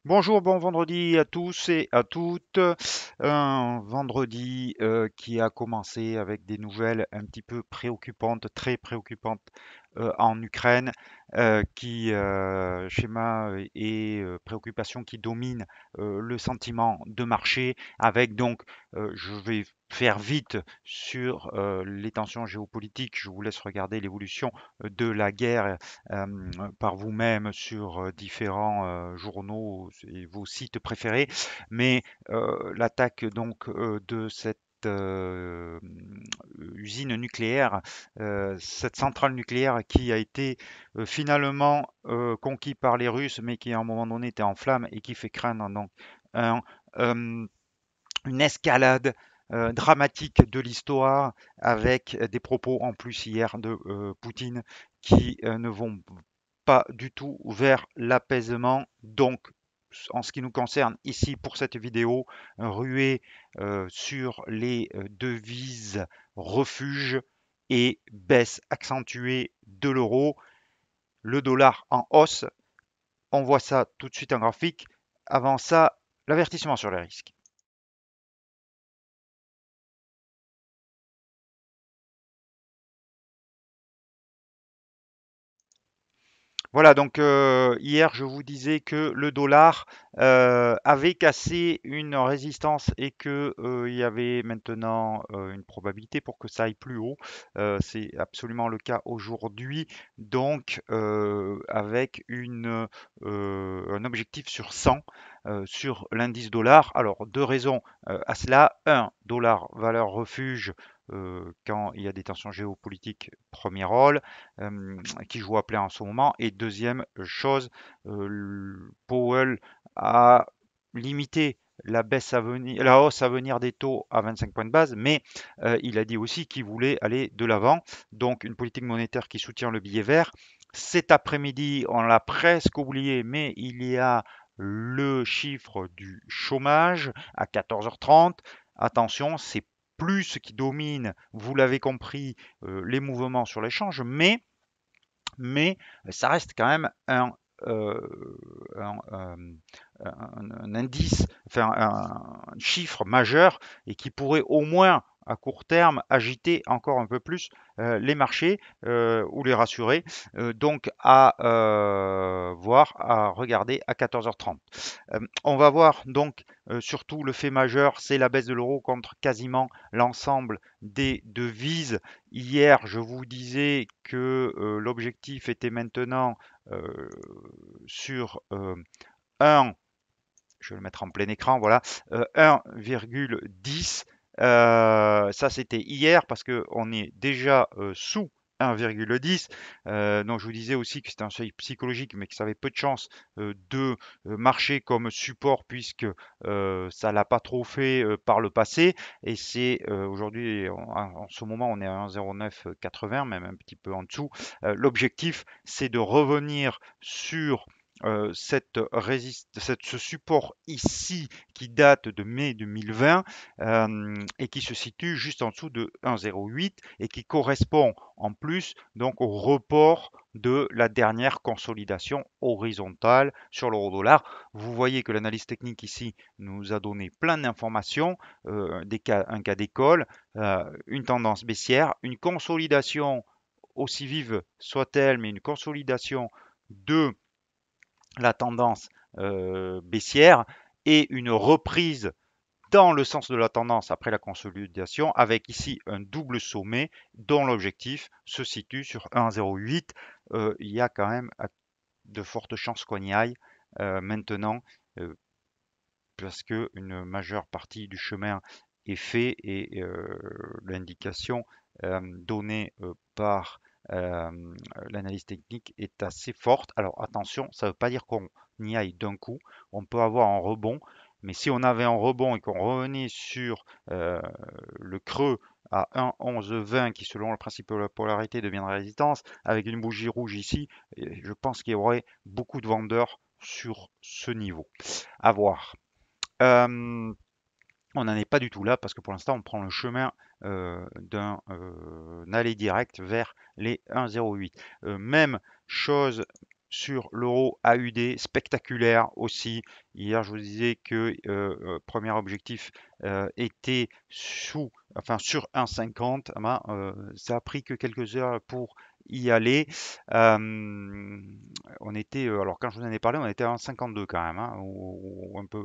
Bonjour, bon vendredi à tous et à toutes. Un vendredi qui a commencé avec des nouvelles un petit peu préoccupantes, très préoccupantes en Ukraine, schéma et préoccupations qui dominent le sentiment de marché, avec donc, je vais faire vite sur les tensions géopolitiques. Je vous laisse regarder l'évolution de la guerre par vous-même sur différents journaux et vos sites préférés. Mais l'attaque donc de cette usine nucléaire, cette centrale nucléaire qui a été finalement conquis par les Russes, mais qui à un moment donné était en flammes et qui fait craindre donc un, euh, une escalade dramatique de l'histoire avec des propos en plus hier de Poutine qui ne vont pas du tout vers l'apaisement. Donc, en ce qui nous concerne ici pour cette vidéo, ruée sur les devises refuge et baisse accentuée de l'euro, le dollar en hausse. On voit ça tout de suite en graphique. Avant ça, l'avertissement sur les risques. Voilà, donc hier, je vous disais que le dollar avait cassé une résistance et que il y avait maintenant une probabilité pour que ça aille plus haut. C'est absolument le cas aujourd'hui. Donc, avec un objectif sur 100 sur l'indice dollar. Alors, deux raisons à cela. Un, dollar valeur refuge. Quand il y a des tensions géopolitiques, premier rôle qui joue à plein en ce moment. Et deuxième chose, Powell a limité la baisse à venir, la hausse à venir des taux à 25 points de base, mais il a dit aussi qu'il voulait aller de l'avant. Donc une politique monétaire qui soutient le billet vert. Cet après-midi, on l'a presque oublié, mais il y a le chiffre du chômage à 14h30. Attention, c'est plus ce qui domine, vous l'avez compris, les mouvements sur l'échange, mais ça reste quand même euh, un, un indice, enfin un chiffre majeur et qui pourrait au moins à court terme agiter encore un peu plus les marchés ou les rassurer. Donc à voir, à regarder à 14h30. On va voir donc surtout le fait majeur, c'est la baisse de l'euro contre quasiment l'ensemble des devises. Hier, je vous disais que l'objectif était maintenant euh, sur 1, je vais le mettre en plein écran, voilà, 1,10. Ça, c'était hier parce qu'on est déjà sous 1,10. Donc, je vous disais aussi que c'était un seuil psychologique, mais que ça avait peu de chance de marcher comme support puisque ça l'a pas trop fait par le passé. Et c'est aujourd'hui, en ce moment, on est à 1,0980, même un petit peu en dessous. L'objectif, c'est de revenir sur ce support ici qui date de mai 2020 et qui se situe juste en dessous de 1,08 et qui correspond en plus donc au report de la dernière consolidation horizontale sur l'euro dollar. Vous voyez que l'analyse technique ici nous a donné plein d'informations, un cas d'école, une tendance baissière, une consolidation aussi vive soit-elle, mais une consolidation de la tendance baissière et une reprise dans le sens de la tendance après la consolidation avec ici un double sommet dont l'objectif se situe sur 1,08. Il y a quand même de fortes chances qu'on y aille maintenant euh, parce que une majeure partie du chemin est fait et l'indication donnée par l'analyse technique est assez forte. Alors attention, ça ne veut pas dire qu'on y aille d'un coup. On peut avoir un rebond, mais si on avait un rebond et qu'on revenait sur le creux à 1,1120 qui selon le principe de la polarité deviendrait résistance, avec une bougie rouge ici, je pense qu'il y aurait beaucoup de vendeurs sur ce niveau. À voir. On n'en est pas du tout là parce que pour l'instant on prend le chemin d'un aller direct vers les 1,08. Même chose sur l'euro AUD, spectaculaire aussi. Hier, je vous disais que premier objectif était enfin sur 1,50. Ah ben, ça a pris que quelques heures pour y aller. Euh, alors quand je vous en ai parlé, on était à 1,52 quand même, hein, ou un peu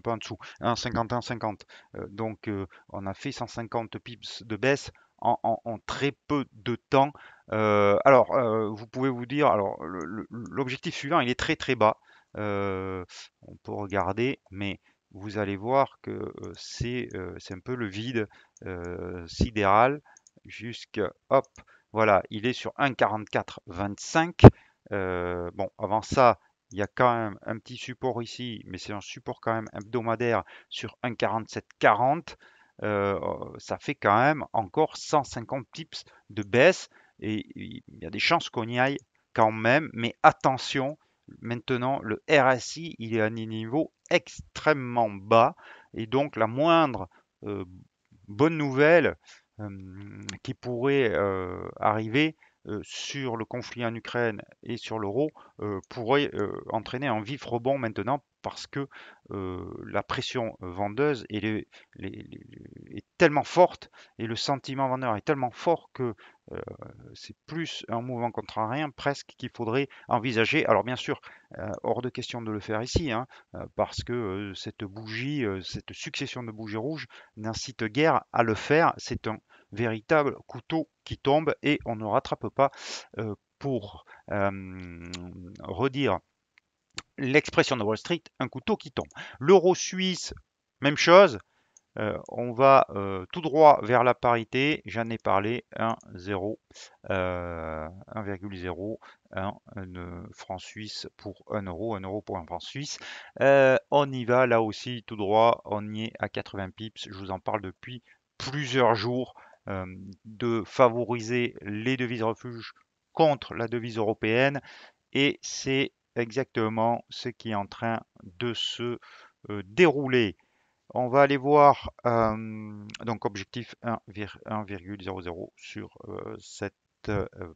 en dessous, 1,50, 1,50. Donc on a fait 150 pips de baisse en très peu de temps. Vous pouvez vous dire, alors l'objectif suivant, il est très très bas. On peut regarder, mais vous allez voir que c'est un peu le vide sidéral hop, voilà, il est sur 1,4425. Bon, avant ça, il y a quand même un petit support ici, mais c'est un support quand même hebdomadaire sur 1,4740. Ça fait quand même encore 150 pips de baisse et il y a des chances qu'on y aille quand même, mais attention, maintenant le RSI il est à des niveaux extrêmement bas et donc la moindre euh, bonne nouvelle qui pourrait arriver sur le conflit en Ukraine et sur l'euro pourrait entraîner un vif rebond maintenant parce que la pression vendeuse est tellement forte et le sentiment vendeur est tellement fort que c'est plus un mouvement contrarien presque qu'il faudrait envisager. Alors bien sûr, hors de question de le faire ici, hein, parce que cette bougie, cette succession de bougies rouges n'incite guère à le faire. C'est un véritable couteau qui tombe et on ne rattrape pas pour redire l'expression de Wall Street, un couteau qui tombe. L'euro suisse, même chose. On va tout droit vers la parité, j'en ai parlé, 1,0, 1,0, 1 franc suisse pour 1 euro, 1 euro pour un franc suisse. On y va là aussi tout droit, on y est à 80 pips, je vous en parle depuis plusieurs jours, euh, de favoriser les devises refuges contre la devise européenne et c'est exactement ce qui est en train de se dérouler. On va aller voir donc objectif 1,00 sur cette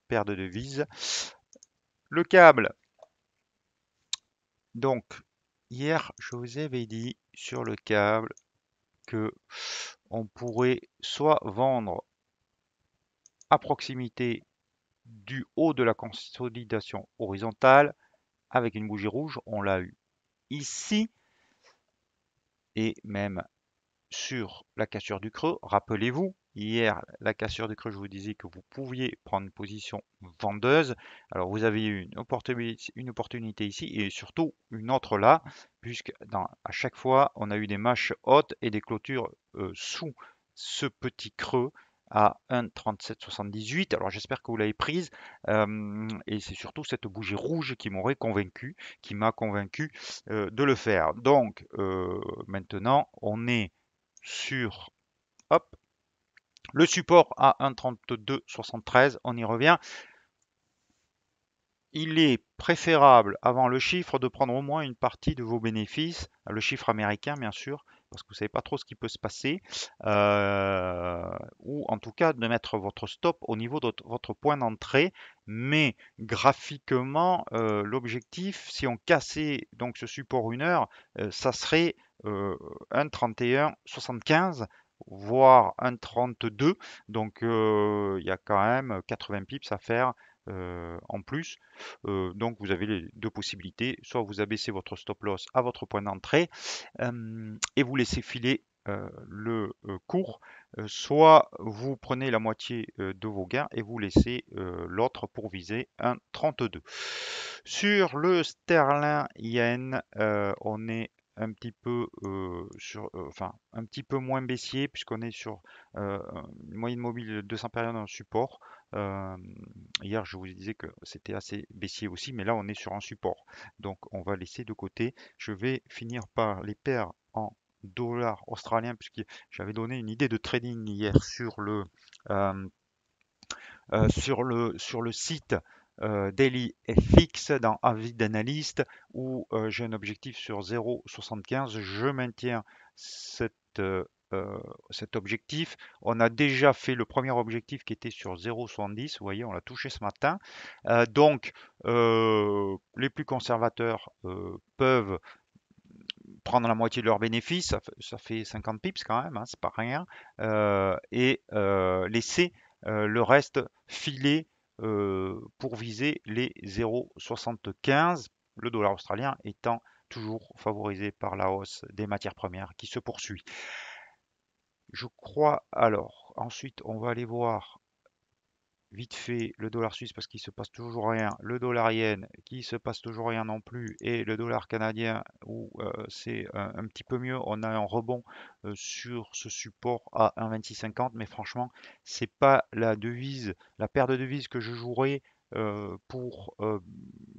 paire de devises. Le câble. Donc hier, je vous avais dit sur le câble que on pourrait soit vendre à proximité du haut de la consolidation horizontale avec une bougie rouge. On l'a eu ici et même sur la cassure du creux. Rappelez-vous, hier, la cassure du creux, je vous disais que vous pouviez prendre une position vendeuse. Alors, vous avez eu une opportunité ici et surtout une autre là, puisque à chaque fois, on a eu des mâches hautes et des clôtures sous ce petit creux à 1,3778. Alors j'espère que vous l'avez prise et c'est surtout cette bougie rouge qui m'aurait convaincu, qui m'a convaincu de le faire. Donc maintenant on est sur hop, le support à 1,3273, on y revient. Il est préférable avant le chiffre de prendre au moins une partie de vos bénéfices, le chiffre américain bien sûr, parce que vous ne savez pas trop ce qui peut se passer, ou en tout cas de mettre votre stop au niveau de votre point d'entrée. Mais graphiquement, l'objectif, si on cassait donc ce support 1 heure, ça serait 1,3175 voire 1,32. Donc il y a quand même 80 pips à faire en plus. Donc vous avez les deux possibilités, soit vous abaissez votre stop loss à votre point d'entrée et vous laissez filer le cours, soit vous prenez la moitié de vos gains et vous laissez l'autre pour viser un 32. Sur le sterling yen, on est un petit peu enfin un petit peu moins baissier puisqu'on est sur une moyenne mobile de 200 périodes en support. Euh, Hier, je vous disais que c'était assez baissier aussi, mais là, on est sur un support. Donc, on va laisser de côté. Je vais finir par les paires en dollars australiens, puisque j'avais donné une idée de trading hier euh, sur le site Daily FX dans avis d'analyste où j'ai un objectif sur 0,75. Je maintiens cette euh, cet objectif. On a déjà fait le premier objectif qui était sur 0,70. Vous voyez, on l'a touché ce matin. Donc, les plus conservateurs peuvent prendre la moitié de leurs bénéfices. Ça fait 50 pips quand même, hein, c'est pas rien. Et laisser le reste filer pour viser les 0,75. Le dollar australien étant toujours favorisé par la hausse des matières premières qui se poursuit. Je crois alors, ensuite on va aller voir vite fait le dollar suisse parce qu'il se passe toujours rien, le dollar yen qui se passe toujours rien non plus et le dollar canadien où c'est un petit peu mieux, on a un rebond sur ce support à 1,2650 mais franchement c'est pas la devise, la paire de devises que je jouerai pour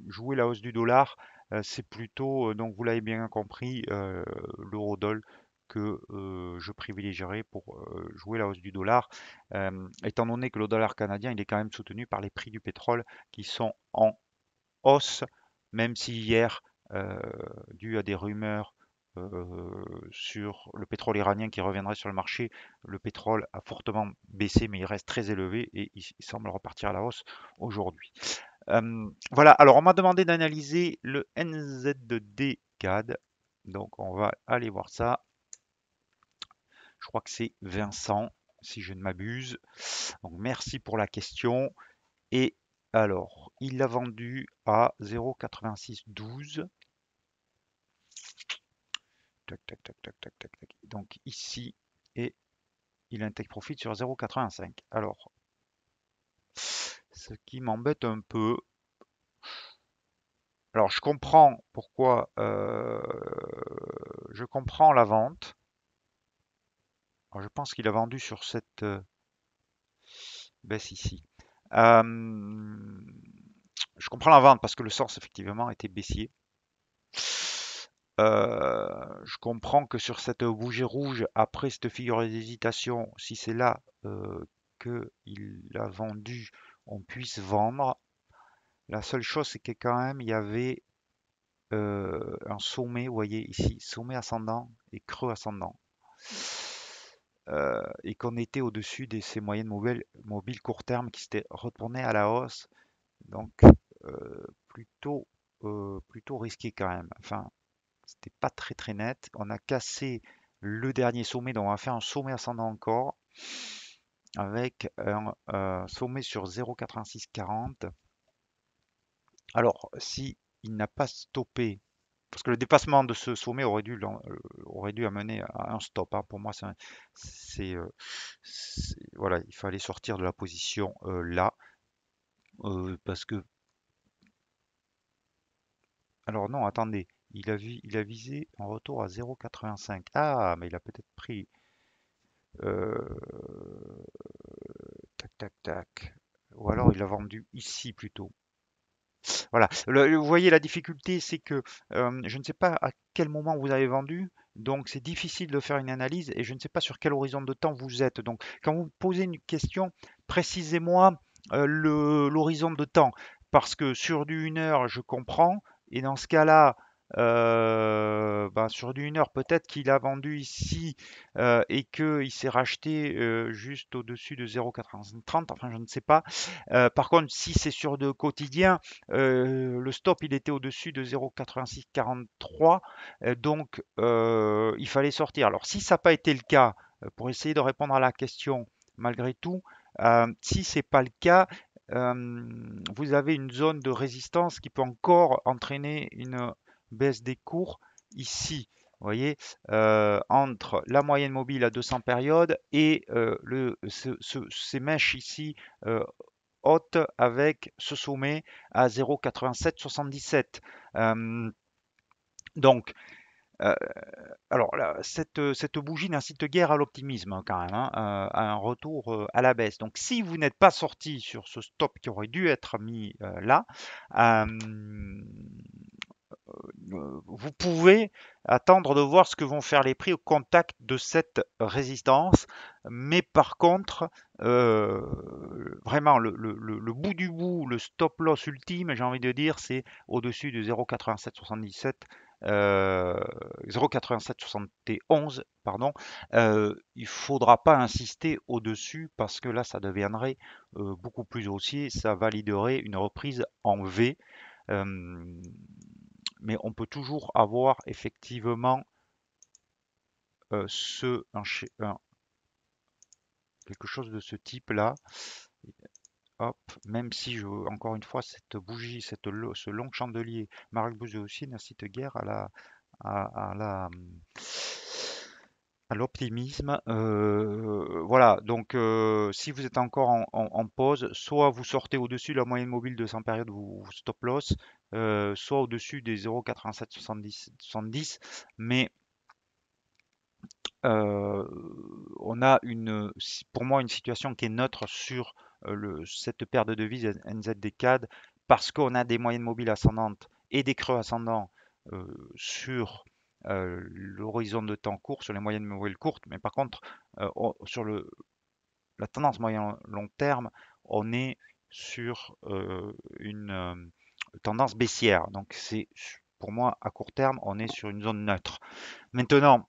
jouer la hausse du dollar, c'est plutôt, donc vous l'avez bien compris, l'euro-dollar que je privilégierai pour jouer la hausse du dollar, étant donné que le dollar canadien il est quand même soutenu par les prix du pétrole qui sont en hausse, même si hier, euh, dû à des rumeurs sur le pétrole iranien qui reviendrait sur le marché, le pétrole a fortement baissé, mais il reste très élevé et il semble repartir à la hausse aujourd'hui. Voilà, alors on m'a demandé d'analyser le NZD CAD, donc on va aller voir ça. Je crois que c'est Vincent, si je ne m'abuse. Donc merci pour la question. Et alors, il l'a vendu à 0,8612. Tac, tac, tac, tac, tac, tac, tac. Donc ici, et il a un take profit sur 0,85. Alors, ce qui m'embête un peu. Alors, je comprends pourquoi. Je comprends la vente. Alors, je pense qu'il a vendu sur cette baisse ici. Je comprends la vente parce que le sens effectivement était baissier. Je comprends que sur cette bougie rouge, après cette figure d'hésitation, si c'est là qu'il a vendu, on puisse vendre. La seule chose, c'est que quand même, il y avait un sommet, vous voyez ici, sommet ascendant et creux ascendant. Et qu'on était au-dessus de ces moyennes mobiles court terme qui s'étaient retournées à la hausse. Donc, plutôt, plutôt risqué quand même. Enfin, c'était pas très très net. On a cassé le dernier sommet, donc on va faire un sommet ascendant encore avec un sommet sur 0,8640. Alors, si il n'a pas stoppé, parce que le dépassement de ce sommet aurait dû amener à un stop, hein. Pour moi, voilà, il fallait sortir de la position là, parce que, alors non, attendez, il a visé en retour à 0,85. Ah, mais il a peut-être pris tac, tac, tac. Ou alors il l'a vendu ici plutôt. Voilà. Vous voyez, la difficulté, c'est que je ne sais pas à quel moment vous avez vendu. Donc, c'est difficile de faire une analyse et je ne sais pas sur quel horizon de temps vous êtes. Donc, quand vous posez une question, précisez-moi l'horizon de temps. Parce que sur du 1 heure, je comprends. Et dans ce cas-là, ben, sur du 1 heure, peut-être qu'il a vendu ici et qu'il s'est racheté juste au-dessus de 0,8530. Enfin, je ne sais pas. Par contre, si c'est sur de quotidien, le stop il était au-dessus de 0,8643, donc il fallait sortir. Alors, si ça n'a pas été le cas, pour essayer de répondre à la question malgré tout, si c'est pas le cas, vous avez une zone de résistance qui peut encore entraîner une baisse des cours ici. Vous voyez, entre la moyenne mobile à 200 périodes et ces mèches ici haute avec ce sommet à 0,8777. Donc, euh, alors là, cette bougie n'incite guère à l'optimisme hein, quand même, hein, à un retour à la baisse. Donc, si vous n'êtes pas sorti sur ce stop qui aurait dû être mis là, euh, vous pouvez attendre de voir ce que vont faire les prix au contact de cette résistance. Mais par contre, vraiment, le bout du bout, le stop loss ultime, j'ai envie de dire, c'est au-dessus de 0,8777. 0,8771, pardon, il faudra pas insister au-dessus parce que là, ça deviendrait beaucoup plus haussier, ça validerait une reprise en V. Euh, mais on peut toujours avoir effectivement quelque chose de ce type-là. Hop, même si encore une fois, cette bougie, ce long chandelier, Marc aussi n'incite guère à la, à l'optimisme. Voilà, donc si vous êtes encore en pause, soit vous sortez au-dessus de la moyenne mobile de 100 périodes, vous stop loss, soit au-dessus des 0,8770, mais euh, on a pour moi une situation qui est neutre sur cette paire de devises NZD-CAD parce qu'on a des moyennes mobiles ascendantes et des creux ascendants sur l'horizon de temps court, sur les moyennes mobiles courtes, mais par contre, sur la tendance moyen-long terme, on est sur une tendance baissière. Donc c'est pour moi à court terme, on est sur une zone neutre. Maintenant,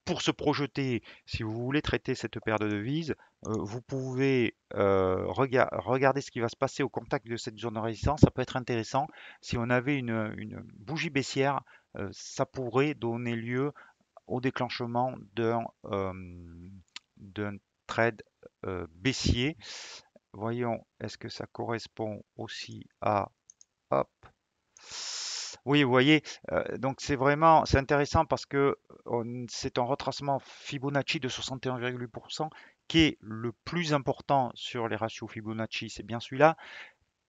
pour se projeter, si vous voulez traiter cette paire de devises, vous pouvez regarder ce qui va se passer au contact de cette zone de résistance. Ça peut être intéressant. Si on avait une bougie baissière, ça pourrait donner lieu au déclenchement d'un trade baissier. Voyons, est-ce que ça correspond aussi à... Hop, oui, vous voyez, donc c'est intéressant parce que c'est un retracement Fibonacci de 61,8% qui est le plus important sur les ratios Fibonacci, c'est bien celui-là,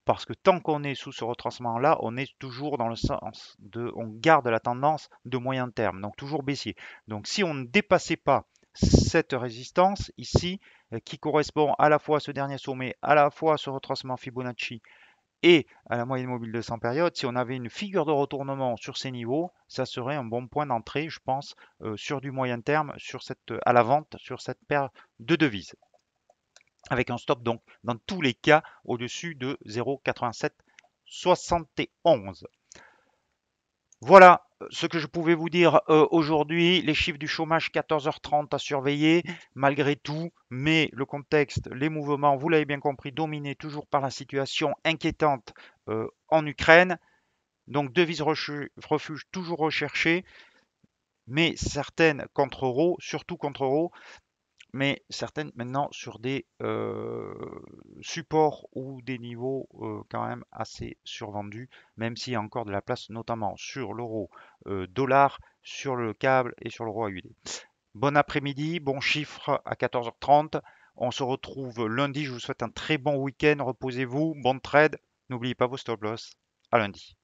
parce que tant qu'on est sous ce retracement-là, on est toujours dans le sens on garde la tendance de moyen terme, donc toujours baissier. Donc si on ne dépassait pas cette résistance ici, qui correspond à la fois à ce dernier sommet, à la fois à ce retracement Fibonacci et à la moyenne mobile de 100 périodes, si on avait une figure de retournement sur ces niveaux, ça serait un bon point d'entrée, je pense, sur du moyen terme, à la vente sur cette paire de devises. Avec un stop donc dans tous les cas au-dessus de 0,8771. Voilà ce que je pouvais vous dire aujourd'hui. Les chiffres du chômage 14h30 à surveiller malgré tout, mais le contexte, les mouvements, vous l'avez bien compris, dominés toujours par la situation inquiétante en Ukraine. Donc devises refuge toujours recherchées, mais certaines contre euros, surtout contre euros, mais certaines maintenant sur des supports ou des niveaux quand même assez survendus, même s'il y a encore de la place, notamment sur l'euro dollar, sur le câble et sur l'euro AUD. Bon après-midi, bon chiffre à 14h30. On se retrouve lundi. Je vous souhaite un très bon week-end. Reposez-vous, bon trade. N'oubliez pas vos stop loss. À lundi.